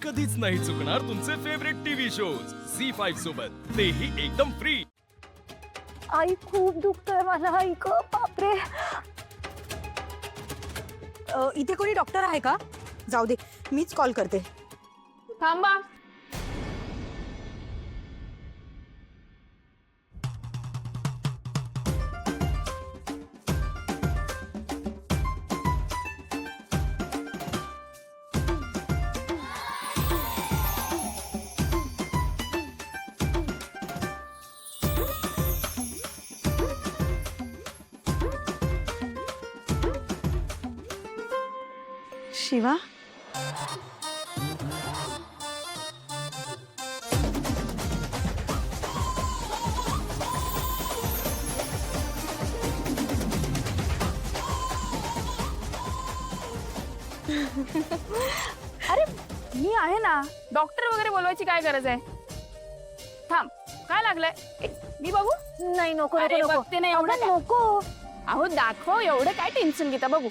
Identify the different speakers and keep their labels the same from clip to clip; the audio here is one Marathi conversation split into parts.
Speaker 1: कधीच नाही चुकणार तुमचे फेवरेट टीव्ही शोज झी5 सोबत, तेही एकदम फ्री।
Speaker 2: आई खूप दुखतोय मला, ऐक बापरे।
Speaker 3: इथे कोणी डॉक्टर आहे का? जाऊ दे, मीच कॉल करते।
Speaker 2: थांबा।
Speaker 3: शिवा,
Speaker 2: अरे मी आहे ना, डॉक्टर वगैरे बोलवायची काय गरज आहे? थांब, काय लागलंय? मी बघू? नाही नको
Speaker 4: अरे,
Speaker 2: नको
Speaker 4: बघते ना, एवढं
Speaker 2: अगं,
Speaker 4: काय?
Speaker 2: नको।
Speaker 4: अहो दाखव, एवढं काय टेन्शन घेता बघू।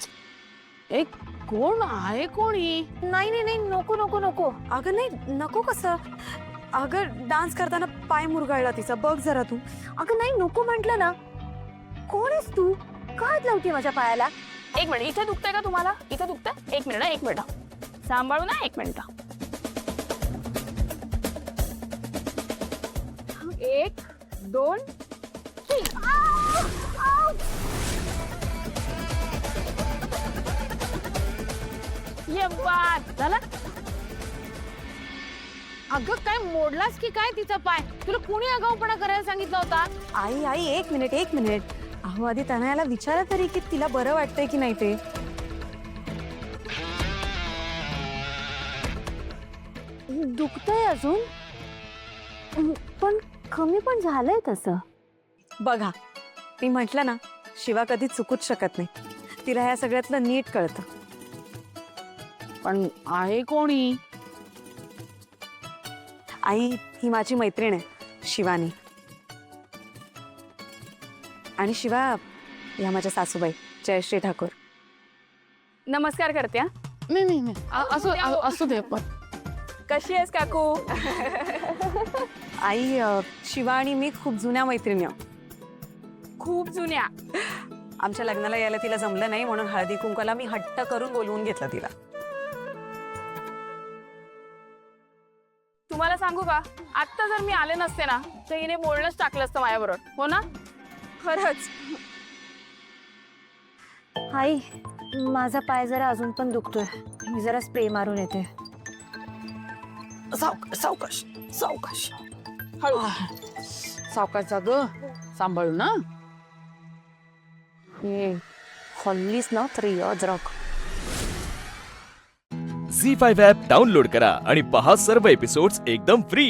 Speaker 4: एक कोण आहे कोणी?
Speaker 2: नाही नाही नाही, नको नको नको।
Speaker 3: अगं नाही, नको कसं? अगं डान्स करताना पाय मुरगाळला तिचा, बघ जरा तू।
Speaker 2: अगं नाही, नको म्हंटल ना। कोण आहेस तू? का हात लावते माझ्या पायाला?
Speaker 4: एक मिनिट, इथे दुखतंय का तुम्हाला? इथे दुखतंय? एक मिनिट, एक मिनिट, सांभाळू ना, एक मिनिट। एक, दोन, तीन। ये बात झालं। अगं काय मोडलास की काय तिचा पाय? तुला कोणी आगाऊपणा करायला सांगितलं होता?
Speaker 3: आई आई, एक मिनिट एक मिनिट। अहो आधी तनयाला विचारा तरी की तिला बरं वाटतंय की नाही ते।
Speaker 2: दुखतंय अजून, पण कमी पण झालंय तसं।
Speaker 3: बघा, मी म्हटलं ना, शिवा कधी चुकूच शकत नाही। तिला ह्या सगळ्यातलं नीट कळतं।
Speaker 4: पण आहे कोणी?
Speaker 3: आई, ही माझी मैत्रीण आहे शिवानी। आणि शिवा, या माझ्या सासूबाई जयश्री ठाकूर।
Speaker 4: नमस्कार करते हा। नाही असू दे पण। कशी आहेस काकू?
Speaker 3: आई, शिवा आणि मी खूप जुन्या मैत्रिणी आहोत।
Speaker 4: खूप जुन्या?
Speaker 3: आमच्या लग्नाला यायला तिला जमलं नाही, म्हणून हळदी कुंकवाला मी हट्ट करून बोलवून घेतलं तिला।
Speaker 4: तुम्हाला सांगू का, आता जर मी आले नसते ना, तर हिने बोलणंच टाकलं असतं माझ्याबरोबर, हो ना? खरंच।
Speaker 2: आई, माझा पाय जरा अजून पण दुखतोय, मी जरा स्प्रे मारून येते।
Speaker 5: सावकाश सावकाश
Speaker 4: सावकाश ग, सांभाळू ना।
Speaker 2: हल्लीच ना तर याद राख।
Speaker 1: झी5 ॲप डाउनलोड करा आणि पहा सर्व एपिसोड्स एकदम फ्री।